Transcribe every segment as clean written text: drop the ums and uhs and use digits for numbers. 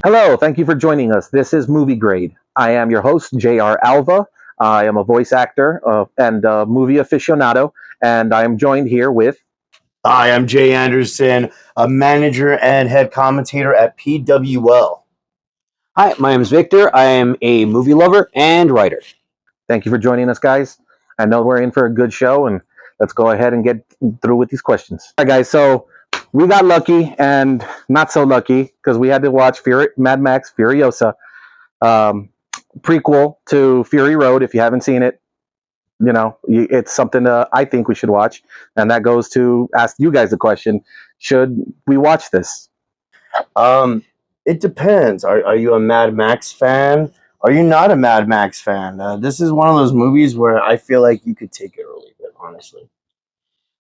Hello, thank you for joining us. This is Movie Grade. I am your host, J.R. Alva. I am a voice actor and movie aficionado, and I am joined here with. Hi, I'm Jay Anderson, a manager and head commentator at PWL. Hi, my name is Victor. I am a movie lover and writer. Thank you for joining us, guys. I know we're in for a good show, and let's go ahead and get through with these questions. All right, guys, so we got lucky and not so lucky because we had to watch Mad Max Furiosa, um, prequel to Fury Road. If you haven't seen it, it's something I think we should watch, and that goes to ask you guys the question: should we watch this? Um, it depends. Are you a Mad Max fan? Are you not a Mad Max fan? This is one of those movies where I feel like you could take it or leave it, honestly.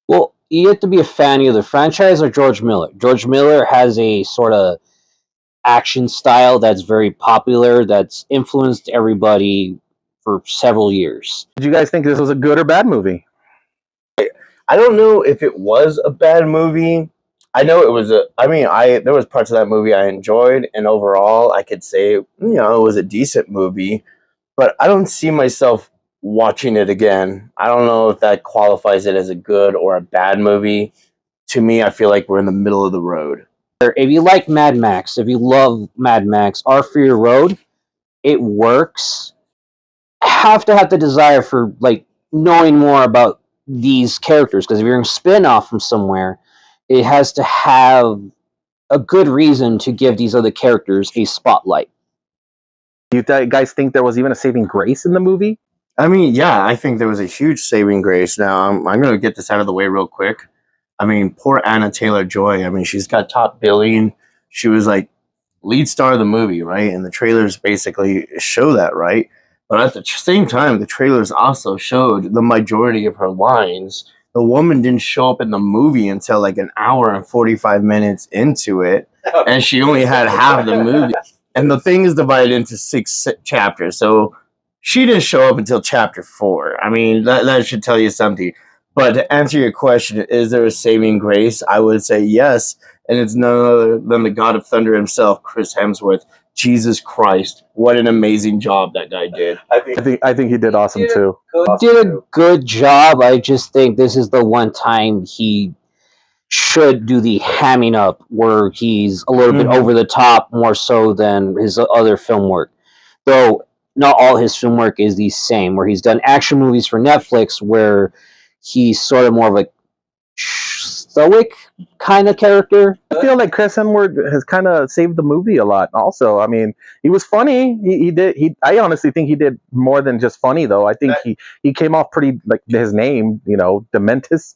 Well, you have to be a fan of either franchise or George Miller. George Miller has a sort of action style that's very popular, that's influenced everybody for several years. Did you guys think this was a good or bad movie? I don't know if it was a bad movie. I know it was there was parts of that movie I enjoyed, and overall, I could say, it was a decent movie. But I don't see myself watching it again. I don't know if that qualifies it as a good or a bad movie. To me, I feel like we're in the middle of the road. If you like Mad Max, if you love Mad Max, Our Fury Road, it works. Have to have the desire for knowing more about these characters, because if you're a spin-off from somewhere, it has to have a good reason to give these other characters a spotlight. Do you guys think there was even a saving grace in the movie? I mean, yeah, I think there was a huge saving grace. Now, I'm going to get this out of the way real quick. I mean, poor Anna Taylor-Joy. I mean, she's got top billing. She was like lead star of the movie, right? And the trailers basically show that, right? But at the same time, the trailers also showed the majority of her lines. The woman didn't show up in the movie until like an hour and 45 minutes into it, and she only had half the movie. And the thing is divided into 6 chapters, so she didn't show up until chapter 4. I mean, that should tell you something. But to answer your question, is there a saving grace? I would say yes, and it's none other than the God of Thunder himself, Chris Hemsworth. Jesus Christ, what an amazing job that guy did. I think he did awesome too. Did a good job. I just think this is the one time he should do the hamming up where he's a little bit over the top more so than his other film work. Though not all his film work is the same, where he's done action movies for Netflix where he's sort of more of a stoic kind of character. I feel like Chris Hemsworth has kind of saved the movie a lot. Also, I mean, he was funny. He did. I honestly think he did more than just funny, though. I think he came off pretty like his name, Dementis.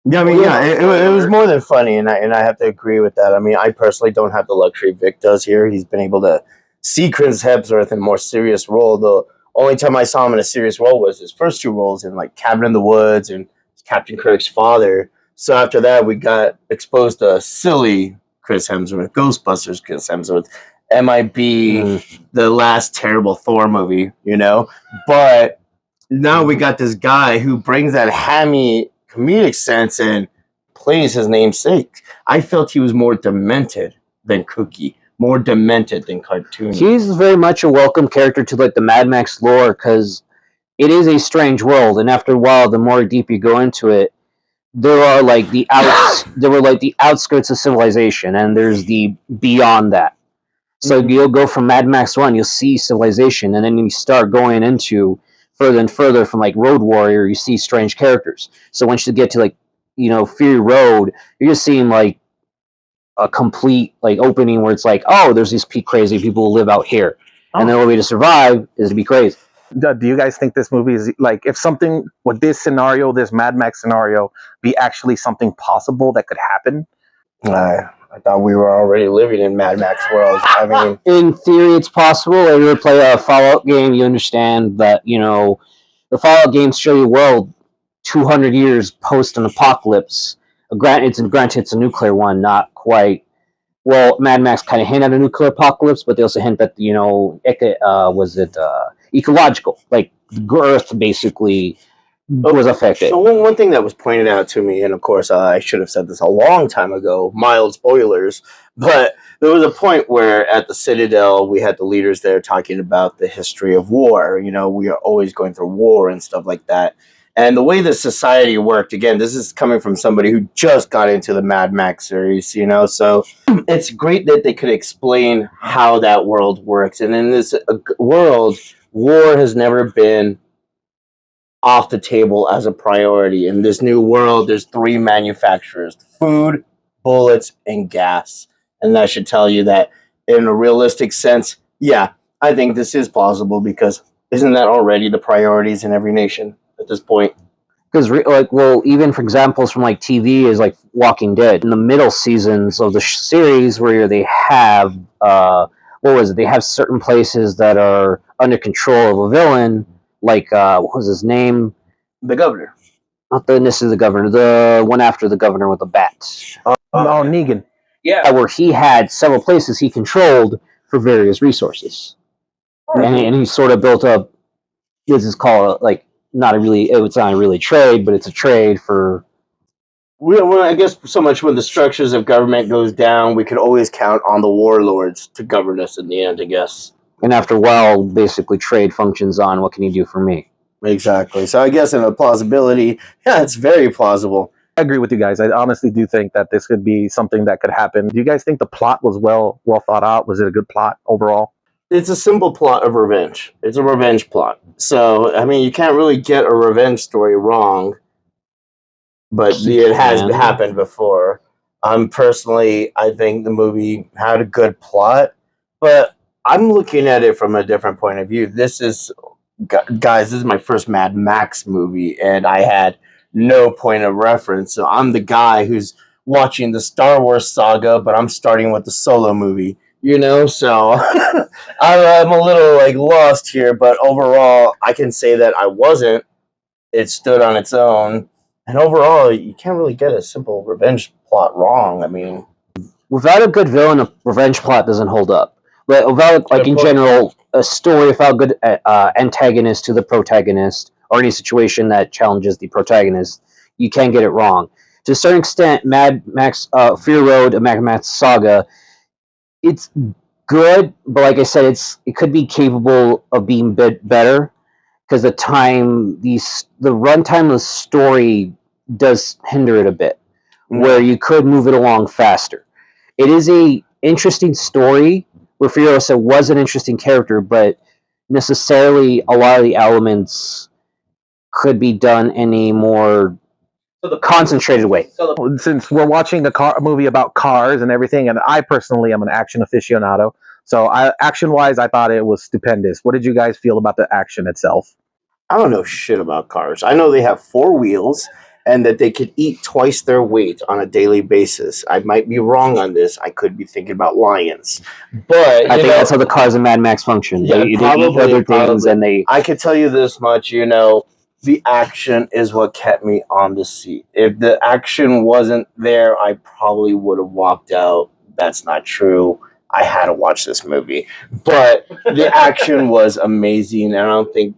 Yeah, I mean, yeah, it was more than funny, and I have to agree with that. I mean, I personally don't have the luxury Vic does here. He's been able to see Chris Hemsworth in a more serious role. The only time I saw him in a serious role was his first 2 roles in like Cabin in the Woods and Captain Kirk's father. So after that, we got exposed to silly Chris Hemsworth, Ghostbusters Chris Hemsworth, MIB, the last terrible Thor movie, But now we got this guy who brings that hammy comedic sense and plays his namesake. I felt he was more demented than kooky, more demented than cartoony. He's very much a welcome character to the Mad Max lore, because it is a strange world, and after a while, the more deep you go into it, there were the outskirts of civilization, and there's the beyond that. So you'll go from Mad Max 1, you'll see civilization, and then you start going into further and further from Road Warrior, you see strange characters. So once you get to Fury Road, you're just seeing a complete opening where it's oh, there's these crazy people who live out here, and the only way to survive is to be crazy. Do you guys think this movie is if something with this scenario, this Mad Max scenario, be actually something possible that could happen? I thought we were already living in Mad Max world. I mean, in theory, it's possible. If you play a Fallout game, you understand that the Fallout games show you a world 200 years post an apocalypse. Granted, it's a nuclear one, not quite. Well, Mad Max kind of hint at a nuclear apocalypse, but they also hint that ecological, like the Earth basically was affected. So one thing that was pointed out to me, and of course I should have said this a long time ago, mild spoilers, but there was a point where at the Citadel we had the leaders there talking about the history of war. You know, we are always going through war and stuff like that. And the way the society worked, again, this is coming from somebody who just got into the Mad Max series, you know, so it's great that they could explain how that world works. And in this world, war has never been off the table as a priority. In this new world, there's three manufacturers: food, bullets, and gas. And that should tell you that in a realistic sense, yeah, I think this is plausible, because isn't that already the priorities in every nation at this point? Because like, well, even for examples from like TV is like Walking Dead. In the middle seasons of the series, where they have what was it? They have certain places that are under control of a villain. Like what was his name? The governor. Not the this is the governor. The one after the governor with the bats. Negan. Yeah, where he had several places he controlled for various resources, and he sort of built up. This is called like not a really. It's not really trade, but it's a trade for. Well, I guess so much when the structures of government goes down, we could always count on the warlords to govern us in the end, I guess. And after a while, basically trade functions on what can you do for me. Exactly. So I guess in a plausibility, yeah, it's very plausible. I agree with you guys. I honestly do think that this could be something that could happen. Do you guys think the plot was well thought out? Was it a good plot overall? It's a simple plot of revenge. It's a revenge plot. So, I mean, you can't really get a revenge story wrong, but it has happened before. Personally, I think the movie had a good plot, but I'm looking at it from a different point of view. This is, guys, this is my first Mad Max movie, and I had no point of reference. So I'm the guy who's watching the Star Wars saga, but I'm starting with the Solo movie, you know? So I'm a little like lost here, but overall, I can say that I wasn't. It stood on its own. And overall, you can't really get a simple revenge plot wrong. I mean, without a good villain, a revenge plot doesn't hold up. But without, like in general, a story without good antagonist to the protagonist, or any situation that challenges the protagonist, you can't get it wrong. To a certain extent, Mad Max Fury Road, a Mad Max Saga, it's good, but like I said, it could be capable of being better, because the runtime of the story does hinder it a bit, where you could move it along faster. It is a interesting story where Furiosa was an interesting character, but necessarily a lot of the elements could be done in a more concentrated way. Since we're watching a movie about cars and everything, and I personally am an action aficionado, so action-wise, I thought it was stupendous. What did you guys feel about the action itself? I don't know shit about cars. I know they have 4 wheels and that they could eat twice their weight on a daily basis. I might be wrong on this. I could be thinking about lions. But I think that's how the cars in Mad Max function. Yeah, they eat other things, and they. I could tell you this much, the action is what kept me on the seat. If the action wasn't there, I probably would have walked out. That's not true. I had to watch this movie. But the action was amazing, and I don't think,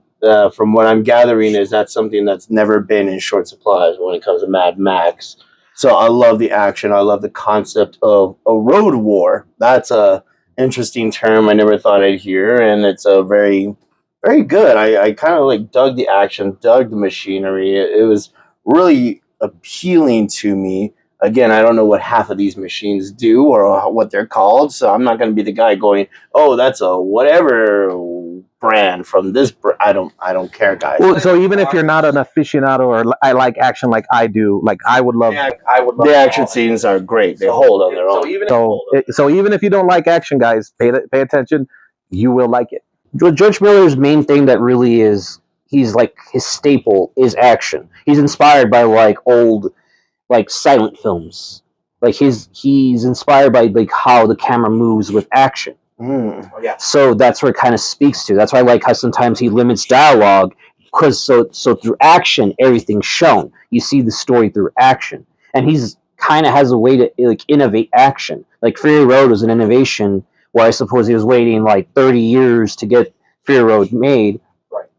from what I'm gathering, is that's something that's never been in short supply when it comes to Mad Max. So I love the action. I love the concept of a road war. That's a interesting term I never thought I'd hear, and it's a very, very good. I kind of like dug the action, dug the machinery. It was really appealing to me. Again, I don't know what half of these machines do or what they're called, so I'm not going to be the guy going, "Oh, that's a whatever brand from this." I don't care, guys. Well, so even if you're not an aficionado or I like action like I do, like I would love. The action scenes are great. They hold on their own. So even if you don't like action, guys, pay attention. You will like it. George Miller's main thing that really is, he's like, his staple is action. He's inspired by like old, like silent films. Like he's inspired by like how the camera moves with action. So that's where it kind of speaks to. That's why I like how sometimes he limits dialogue, because so through action everything's shown. You see the story through action, and he's kind of has a way to like innovate action. Like Fury Road was an innovation where I suppose he was waiting like 30 years to get Fury Road made.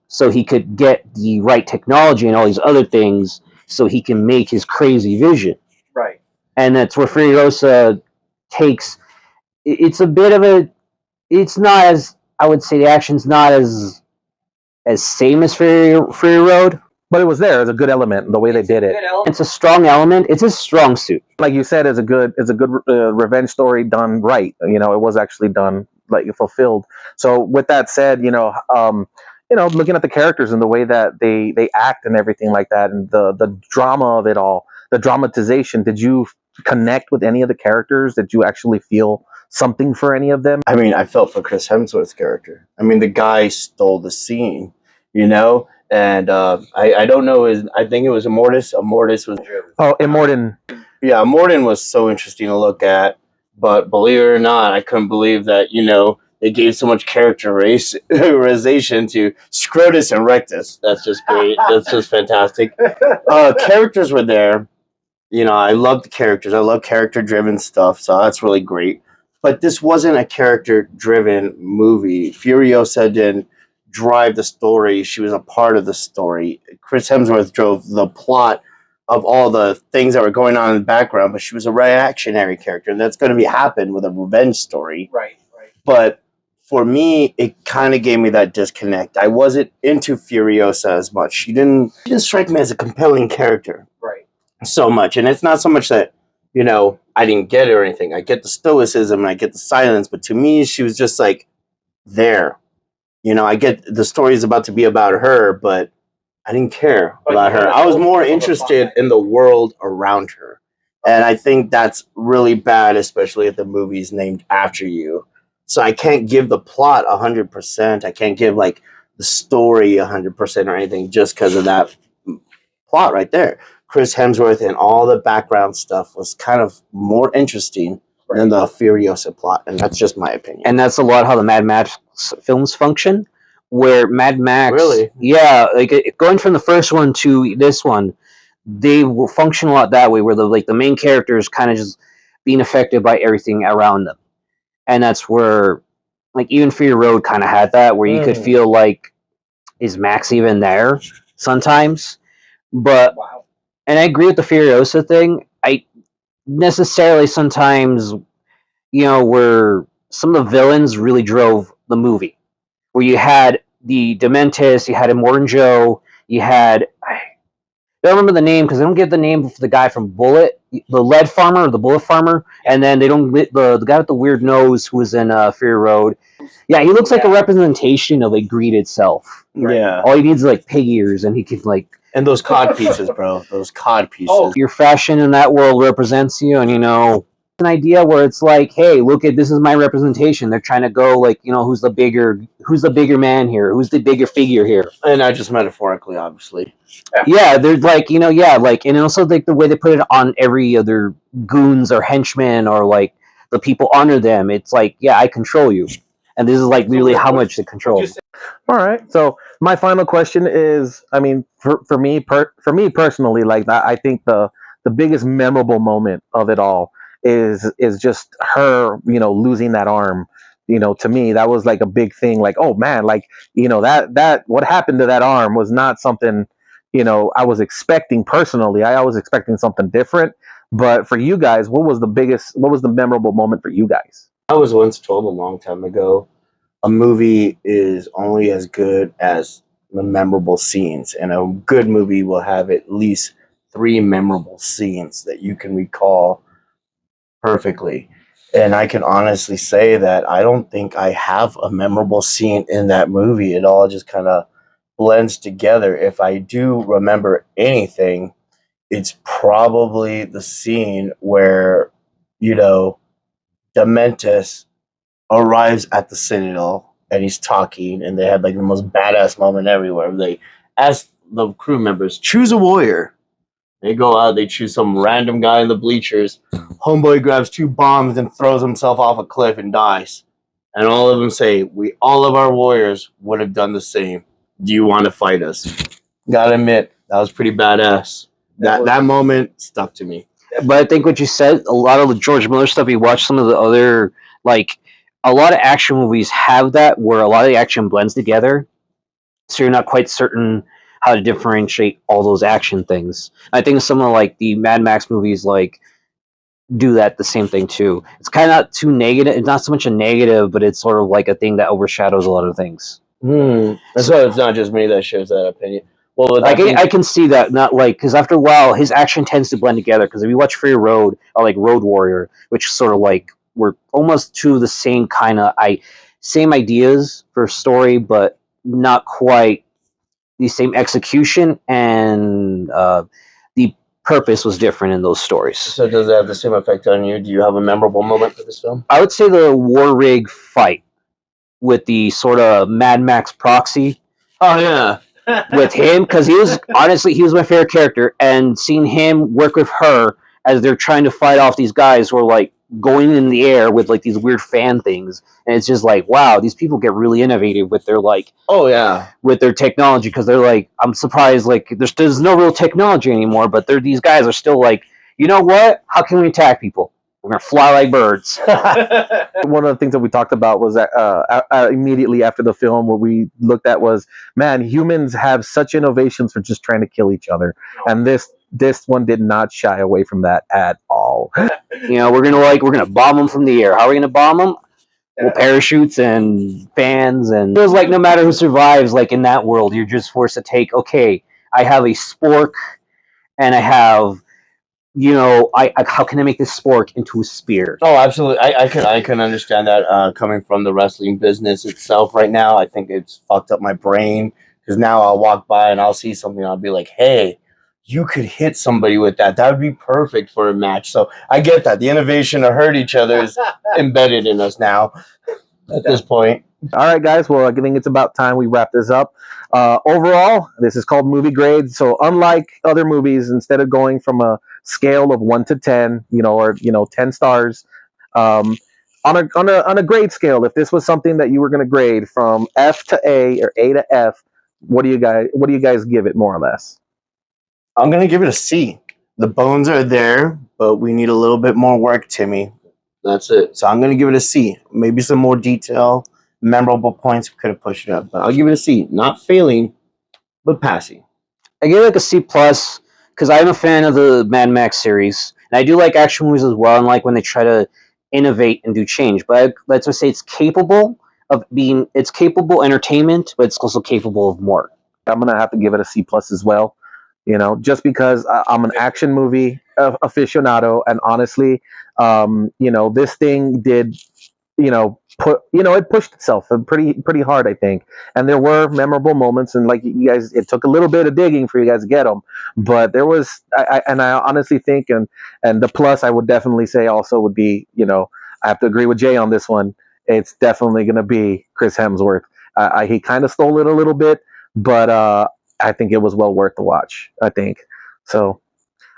so he could get the right technology and all these other things so he can make his crazy vision. Right. And that's where Furiosa takes. It's a bit of a. It's not as, I would say, the action's not as same as Fury Road. But it was there as a good element, the way they did it. It's a strong element. It's a strong suit. Like you said, it's a good revenge story done right. You know, it was actually done like fulfilled. So with that said, looking at the characters and the way that they act and everything like that, and the drama of it all, the dramatization. Did you connect with any of the characters? Did you actually feel something for any of them? I mean, I felt for Chris Hemsworth's character. I mean, the guy stole the scene, you know? And I don't know, I think it was Immortus. Immortus was... Oh, Immortan. Yeah, Immortan was so interesting to look at. But believe it or not, I couldn't believe that, they gave so much characterization to Scrotus and Rectus. That's just great. That's just fantastic. Characters were there. I love the characters. I love character-driven stuff, so that's really great. But this wasn't a character-driven movie. Furiosa didn't drive the story. She was a part of the story. Chris Hemsworth drove the plot of all the things that were going on in the background, but she was a reactionary character, and that's going to happen with a revenge story. Right. But for me, it kind of gave me that disconnect. I wasn't into Furiosa as much. She didn't strike me as a compelling character. Right. So much. And it's not so much that, I didn't get it or anything. I get the stoicism and I get the silence, but to me, she was just like there. I get the story is about to be about her, but I didn't care about her. I was more interested in the world around her. And I think that's really bad, especially if the movie's named after you. So I can't give the plot 100%. I can't give like the story 100% or anything just because of that plot right there. Chris Hemsworth and all the background stuff was kind of more interesting than the Furiosa plot, and that's just my opinion. And that's a lot how the Mad Max films function, where Mad Max, really, yeah, like going from the first one to this one, they will function a lot that way, where the main characters kind of just being affected by everything around them, and that's where, like, even Fury Road kind of had that, where you could feel like, is Max even there sometimes? But wow. And I agree with the Furiosa thing. I necessarily sometimes, where some of the villains really drove the movie. Where you had the Dementis, you had Immortan Joe, you had... I don't remember the name because I don't get the name of the guy from Bullet, the lead farmer or the bullet farmer, and then they don't the guy with the weird nose who was in Fury Road. Yeah, he looks like a representation of greed itself. Right? Yeah. All he needs is pig ears, and he can And those cod pieces, bro. Those cod pieces. Oh, your fashion in that world represents you, and an idea where it's like, hey, look at this is my representation. They're trying to go who's the bigger man here? Who's the bigger figure here? And not just metaphorically, obviously. Yeah, they're and also the way they put it on every other goons or henchmen or the people under them. It's like, yeah, I control you, and this is really how much they control. All right. So my final question is, I mean, for me personally, I think the biggest memorable moment of it all is just her, losing that arm. To me, that was a big thing. Oh man, that what happened to that arm was not something, I was expecting personally. I was expecting something different. But for you guys, what was the memorable moment for you guys? I was once told a long time ago, a movie is only as good as the memorable scenes, and a good movie will have at least 3 memorable scenes that you can recall perfectly. And I can honestly say that I don't think I have a memorable scene in that movie. It all just kind of blends together. If I do remember anything, it's probably the scene where, Dementis arrives at the Citadel and he's talking, and they had the most badass moment everywhere. They ask the crew members, choose a warrior. They go out, they choose some random guy in the bleachers. Homeboy grabs 2 bombs and throws himself off a cliff and dies. And all of them say, all of our warriors would have done the same. Do you want to fight us? Gotta admit, that was pretty badass. That moment stuck to me. But I think what you said, a lot of the George Miller stuff, you watch some of the other, a lot of action movies have that, where a lot of the action blends together. so you're not quite certain how to differentiate all those action things. I think some of like the Mad Max movies like do that the same thing too. It's kind of not too negative. It's not so much a negative, but it's sort of like a thing that overshadows a lot of things. So it's not just me that shares that opinion. Well, with that I can see that, not like, because after a while his action tends to blend together. Because if you watch Fury Road or like Road Warrior, which sort of like were almost two of the same kind of same ideas for story, but not quite the same execution, and the purpose was different in those stories. So does it have the same effect on you? Do you have a memorable moment for this film? I would say the War Rig fight with the sort of Mad Max proxy. Oh yeah. With him, because he was my favorite character, and seeing him work with her as they're trying to fight off these guys who are like going in the air with like these weird fan things, and it's just like, wow, these people get really innovative with their like, oh yeah, with their technology, because they're like, I'm surprised like there's no real technology anymore, but these guys are still like, you know what? How can we attack people? We're gonna fly like birds. One of the things that we talked about was that immediately after the film, what we looked at was, man, humans have such innovations for just trying to kill each other, and this one did not shy away from that at all. You know, we're gonna bomb them from the air. How are we gonna bomb them? Well, parachutes and fans, and it feels like no matter who survives, like in that world, you're just forced to take. Okay, I have a spork, and I have, you know, how can I make this spork into a spear? Oh, absolutely. I can understand that coming from the wrestling business itself right now. I think it's fucked up my brain because now I'll walk by and I'll see something and I'll be like, hey, you could hit somebody with that. That would be perfect for a match. So I get that. The innovation to hurt each other is embedded in us now at this point. All right, guys. Well, I think it's about time we wrap this up. Overall, this is called movie grades. So unlike other movies, instead of going from a scale of 1 to 10, or 10 stars, on a grade scale, if this was something that you were going to grade from F to A or A to F, what do you guys give it more or less? I'm gonna give it a C. The bones are there, but we need a little bit more work, Timmy. That's it. So I'm gonna give it a C. Maybe some more detail, memorable points we could have pushed it up, but I'll give it a C. Not failing, but passing. I give it like a C plus because I'm a fan of the Mad Max series, and I do like action movies as well. And like when they try to innovate and do change, but let's just say it's capable entertainment, but it's also capable of more. I'm gonna have to give it a C plus as well. Just because I'm an action movie aficionado, and honestly, this thing did, it pushed itself pretty hard, I think, and there were memorable moments, and like you guys, it took a little bit of digging for you guys to get them, but there was, I honestly think, and the plus I would definitely say also would be, I have to agree with Jay on this one. It's definitely going to be Chris Hemsworth. He kind of stole it a little bit, but I think it was well worth the watch, I think. So,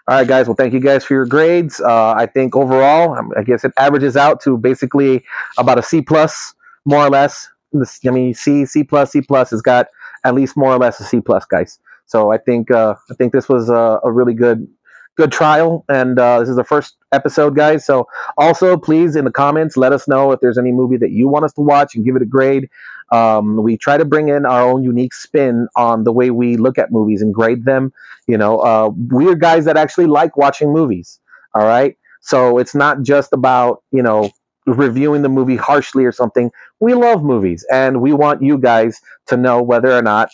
all right, guys. Well, thank you guys for your grades. I think overall, I guess it averages out to basically about a C plus, more or less. C plus, C plus has got at least more or less a C plus, guys. So I think this was a really good trial, and this is the first episode, guys. So also, please, in the comments, let us know if there's any movie that you want us to watch and give it a grade. We try to bring in our own unique spin on the way we look at movies and grade them. We're guys that actually like watching movies. All right. So it's not just about, reviewing the movie harshly or something. We love movies, and we want you guys to know whether or not,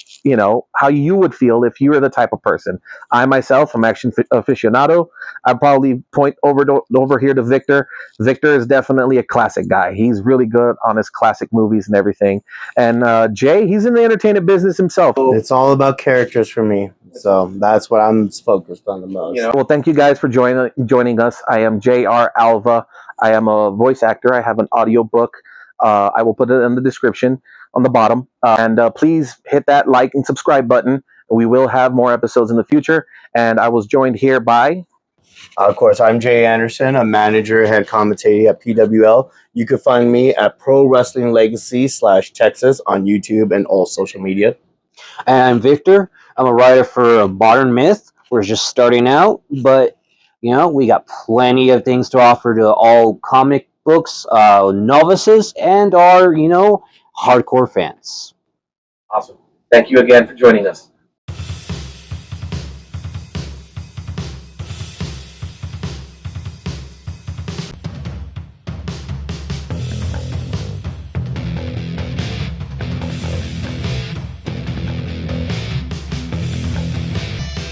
how you would feel if you were the type of person. I myself am action aficionado. I probably point over here to Victor. Victor is definitely a classic guy. He's really good on his classic movies and everything. And Jay, he's in the entertainment business himself. It's all about characters for me. So that's what I'm focused on the most. Well, thank you guys for joining us. I am J.R. Alva. I am a voice actor. I have an audio book. I will put it in the description on the bottom. And please hit that like and subscribe button. We will have more episodes in the future. And I was joined here by... Of course, I'm Jay Anderson, a manager, head commentator at PWL. You can find me at Pro Wrestling Legacy /Texas on YouTube and all social media. And I'm Victor. I'm a writer for Modern Myth. We're just starting out, but we got plenty of things to offer to all comic books novices and our hardcore fans. Awesome. Thank you again for joining us.